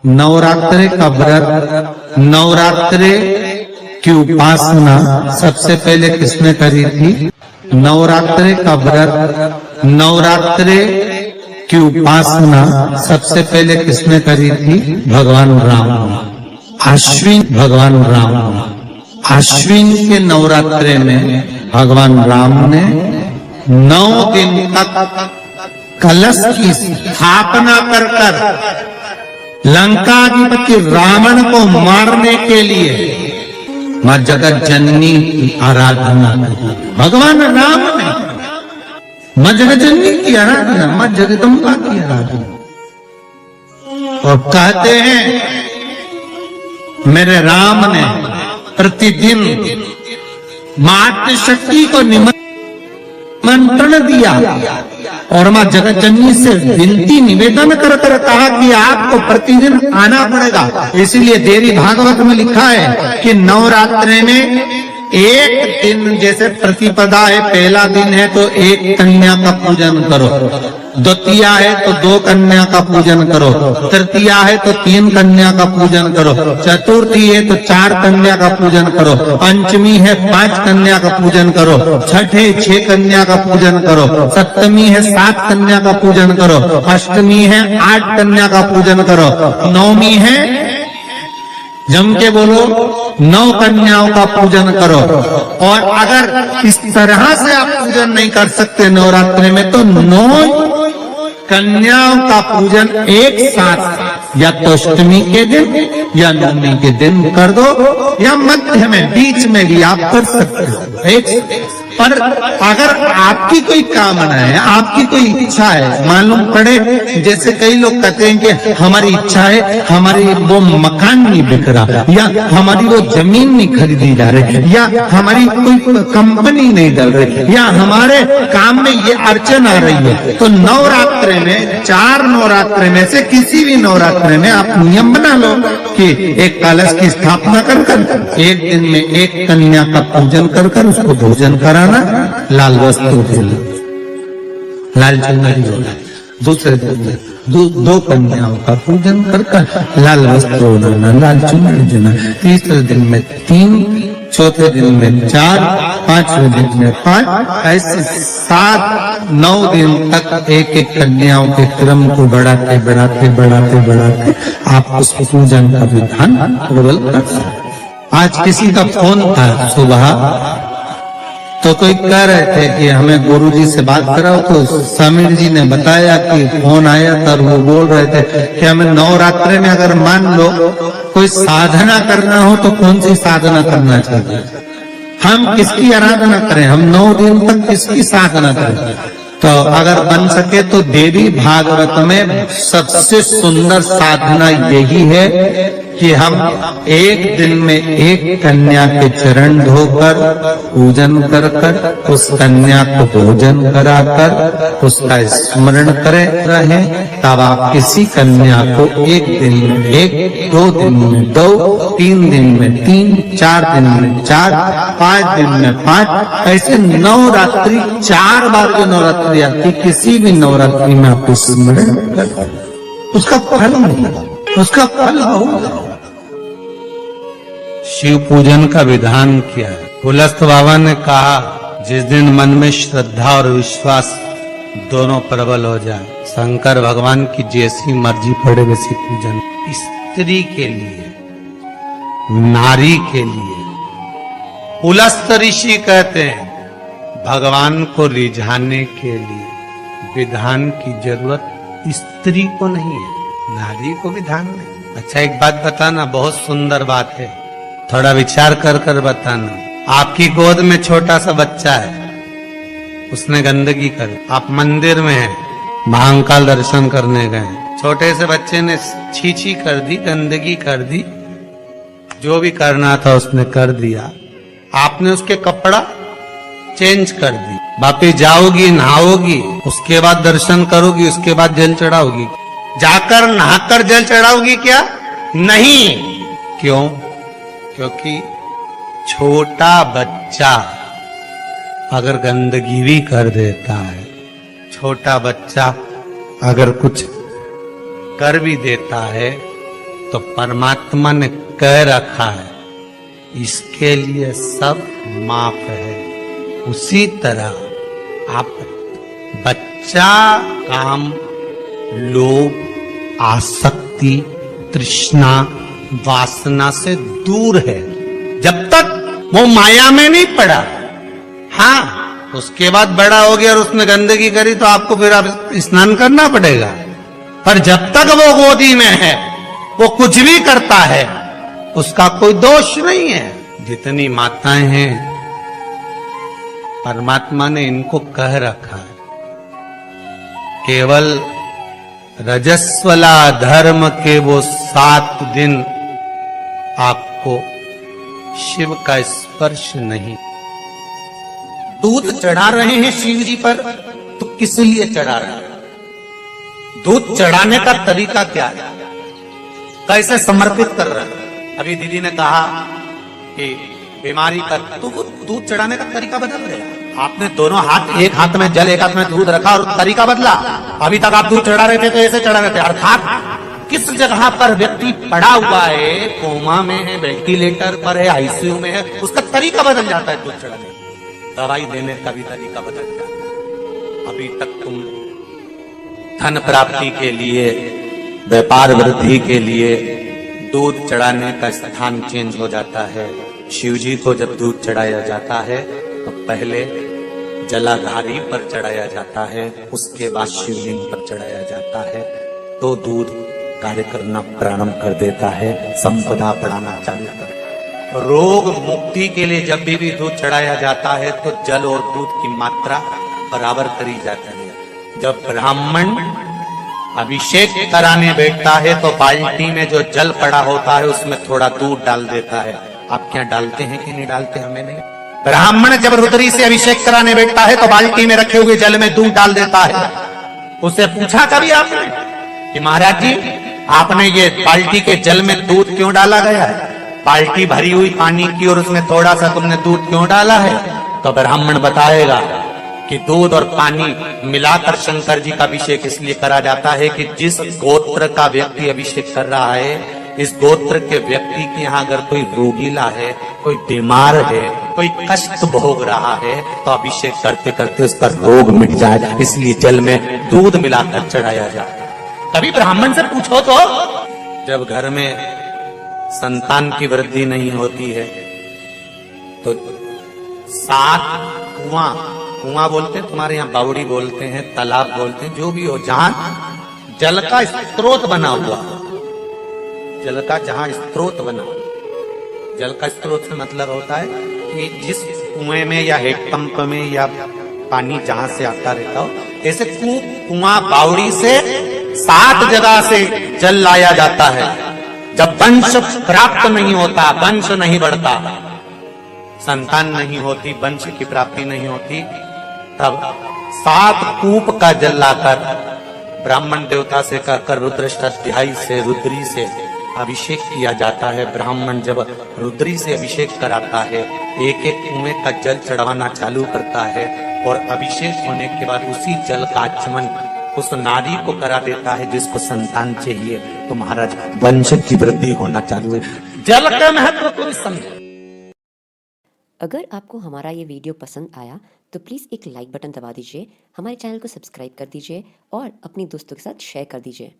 नवरात्रे का व्रत, नवरात्रे की उपासना सबसे पहले किसने करी थी? नवरात्रे का व्रत, नवरात्रे की उपासना सबसे पहले किसने करी थी? भगवान राम। अश्विन भगवान राम, अश्विन के नवरात्रे में भगवान राम ने 9 दिन तक कलश की स्थापना कर लंकाधिपति रावण को मारने के लिए मां जगत जननी की आराधना की। भगवान राम ने मां जगत जननी की आराधना, मां जगदम्बा की आराधना। और कहते हैं मेरे राम ने प्रतिदिन मातृ शक्ति को निमंत्रण दिया और मां जगत जननी से विनती निवेदन कर कहा कि आपको प्रतिदिन आना पड़ेगा। इसलिए देवी भागवत में लिखा है कि नवरात्रि में एक दिन, जैसे प्रतिपदा है, पहला दिन है तो एक कन्या का पूजन करो, द्वितीया है तो 2 कन्या का पूजन करो, तृतीया है तो 3 कन्या का पूजन करो, चतुर्थी है तो 4 कन्या का पूजन करो, पंचमी है 5 कन्या का पूजन करो, छठ है 6 कन्या का पूजन करो, सप्तमी है 7 कन्या का पूजन करो, अष्टमी है 8 कन्या का पूजन करो, नवमी है, जम के बोलो, 9 कन्याओं का पूजन करो। और अगर इस तरह से आप पूजन नहीं कर सकते नवरात्रि में, तो 9 कन्याओं का पूजन एक साथ या तो अष्टमी के दिन या नवमी के दिन कर दो, या मध्य में, बीच में भी आप कर सकते हो। पर अगर आपकी कोई कामना है, आपकी कोई इच्छा है, मालूम पड़े, जैसे कई लोग कहते हैं कि हमारी इच्छा है, हमारी वो मकान नहीं बिक रहा, या हमारी वो जमीन नहीं खरीदी जा रही, या हमारी कोई कंपनी नहीं डल रही, या हमारे काम में ये अड़चन आ रही है, तो नवरात्रि में, 4 नवरात्रि में से किसी भी नवरात्रि में आप नियम बना लो कि एक कलश की स्थापना कर एक दिन में 1 कन्या का पूजन कर उसको भोजन कराना, लाल वस्त्र देना, लाल चुनरी देना, दूसरे दिन 2 कन्याओं का पूजन कर लाल वस्त्र देना, लाल चुनरी देना, तीसरे दिन में 3, चौथे दिन में 4, 5वें दिन में 5, ऐसे 7, 9 दिन तक एक कन्याओं के क्रम को बढ़ाते आप उस पूजन का विधान प्रबल कर सकते। आज किसी का फोन था सुबह, तो कोई कह रहे थे कि हमें गुरुजी से बात कराओ, तो समीर जी ने बताया कि फोन आया था और वो बोल रहे थे कि हमें नवरात्रि में अगर मान लो कोई साधना करना हो तो कौन सी साधना करना चाहिए, हम किसकी आराधना करें, हम 9 दिन तक किसकी साधना करें। तो अगर बन सके तो देवी भागवत में सबसे सुंदर साधना यही है कि हम एक दिन में 1 कन्या के चरण धोकर पूजन कर उस कन्या को भोजन कराकर उसका स्मरण करे रहे, तब आप किसी कन्या को 1 दिन में 1, 2 दिन में 2, 3 दिन में 3, 4 दिन में 4, 5 दिन में 5, ऐसे नवरात्रि 4 बार जो नवरात्रि आती, किसी भी नवरात्रि में आप स्मरण कर, उसका फल मिलेगा, उसका फल होगा। शिव पूजन का विधान किया है। पुलस्त बाबा ने कहा, जिस दिन मन में श्रद्धा और विश्वास दोनों प्रबल हो जाए, शंकर भगवान की जैसी मर्जी पड़े वैसी पूजन। स्त्री के लिए, नारी के लिए पुलस्त ऋषि कहते हैं, भगवान को रिझाने के लिए विधान की जरूरत स्त्री को नहीं है, नारी को विधान नहीं। अच्छा, एक बात बताना, बहुत सुंदर बात है, थोड़ा विचार कर बताना। आपकी गोद में छोटा सा बच्चा है, उसने गंदगी कर, आप मंदिर में हैं, महाकाल दर्शन करने गए, छोटे से बच्चे ने छी कर दी, गंदगी कर दी, जो भी करना था उसने कर दिया, आपने उसके कपड़ा चेंज कर दी, वापिस जाओगी, नहाओगी, उसके बाद दर्शन करोगी, उसके बाद जल चढ़ाओगी, जाकर नहाकर जल चढ़ाओगी क्या? नहीं। क्यों? क्योंकि छोटा बच्चा अगर गंदगी भी कर देता है, छोटा बच्चा अगर कुछ कर भी देता है, तो परमात्मा ने कह रखा है इसके लिए सब माफ है। उसी तरह आप बच्चा काम, लोभ, आसक्ति, तृष्णा, वासना से दूर है जब तक वो माया में नहीं पड़ा। हाँ, उसके बाद बड़ा हो गया और उसने गंदगी करी तो आपको फिर आप स्नान करना पड़ेगा, पर जब तक वो गोदी में है वो कुछ भी करता है उसका कोई दोष नहीं है। जितनी माताएं हैं परमात्मा ने इनको कह रखा है केवल रजस्वला धर्म के वो 7 दिन आपको शिव का स्पर्श नहीं। दूध चढ़ा रहे हैं शिव जी पर तो किस लिए चढ़ा रहे हैं? दूध चढ़ाने का तरीका क्या है, कैसे समर्पित कर रहे हैं? अभी दीदी ने कहा कि बीमारी पर तो वो दूध चढ़ाने का तरीका बदल गया। आपने दोनों हाथ, एक हाथ में जल एक हाथ में दूध रखा और तरीका बदला। अभी तक आप दूध चढ़ा रहे थे तो ऐसे चढ़ा रहे थे। अर्थात किस जगह पर व्यक्ति पड़ा हुआ है, कोमा में है, वेंटिलेटर पर है, आईसीयू में है, उसका तरीका बदल जाता है दूध चढ़ाने। दवाई देने का भी तरीका बदल जाता है। अभी तक तुम धन प्राप्ति के लिए, व्यापार वृद्धि के लिए दूध चढ़ाने का स्थान चेंज हो जाता है। शिव जी को जब दूध चढ़ाया जाता है तो पहले जलाधारी पर चढ़ाया जाता है, उसके बाद शिवलिंग पर चढ़ाया जाता है तो दूध कार्य करना प्रारंभ कर देता है, संपदा बढ़ाना चालू कर। रोग मुक्ति के लिए जब भी दूध चढ़ाया जाता है तो जल और दूध की मात्रा बराबर करी जाती है। जब ब्राह्मण अभिषेक कराने बैठता है तो बाल्टी में जो जल पड़ा होता है उसमें थोड़ा दूध डाल देता है। आप क्या डालते हैं कि नहीं डालते, हमें नहीं। ब्राह्मण जब रुद्री से अभिषेक कराने बैठता है तो बाल्टी में रखे हुए जल में दूध डाल देता है। उससे पूछा कभी आपने कि महाराज जी आपने ये बाल्टी के जल में दूध क्यों डाला गया है? बाल्टी भरी हुई पानी की और उसमें थोड़ा सा तुमने दूध क्यों डाला है? तो ब्राह्मण बताएगा कि दूध और पानी मिलाकर शंकर जी का अभिषेक इसलिए करा जाता है कि जिस गोत्र का व्यक्ति अभिषेक कर रहा है, इस गोत्र के व्यक्ति के यहाँ अगर कोई रोगीला है, कोई बीमार है, कोई कष्ट भोग रहा है तो अभिषेक करते करते उसका रोग मिट जाए, इसलिए जल में दूध मिलाकर चढ़ाया जाए। कभी ब्राह्मण से पूछो तो जब घर में संतान की वृद्धि नहीं होती है तो 7 कुआं, कुआं बोलते हैं, तुम्हारे यहाँ बावड़ी बोलते हैं, तालाब बोलते हैं, जो भी हो, जहां जल का स्रोत बना हुआ, जल का जहां स्रोत बना, जल का स्रोत से मतलब होता है कि जिस कुएं में या हैंडपंप में या पानी जहां से आता रहता हो, ऐसे कुआं बावड़ी से 7 जगह से जल लाया जाता है। जब वंश प्राप्त नहीं होता, वंश नहीं बढ़ता, संतान नहीं होती, वंश की प्राप्ति नहीं होती, तब 7 कूप का जल लाकर ब्राह्मण देवता से कहकर रुद्राष्टाध्यायी से, रुद्री से अभिषेक किया जाता है। ब्राह्मण जब रुद्री से अभिषेक कराता है, एक एक कुएं का जल चढ़वाना चालू करता है और अभिषेक होने के बाद उसी जल का आचमन उस नारी को करा देता है जिसको संतान चाहिए। तो महाराज वंश की वृद्धि होना चालू है। जल का महत्व को समझे। अगर आपको हमारा ये वीडियो पसंद आया तो प्लीज़ एक लाइक बटन दबा दीजिए, हमारे चैनल को सब्सक्राइब कर दीजिए और अपनी दोस्तों के साथ शेयर कर दीजिए।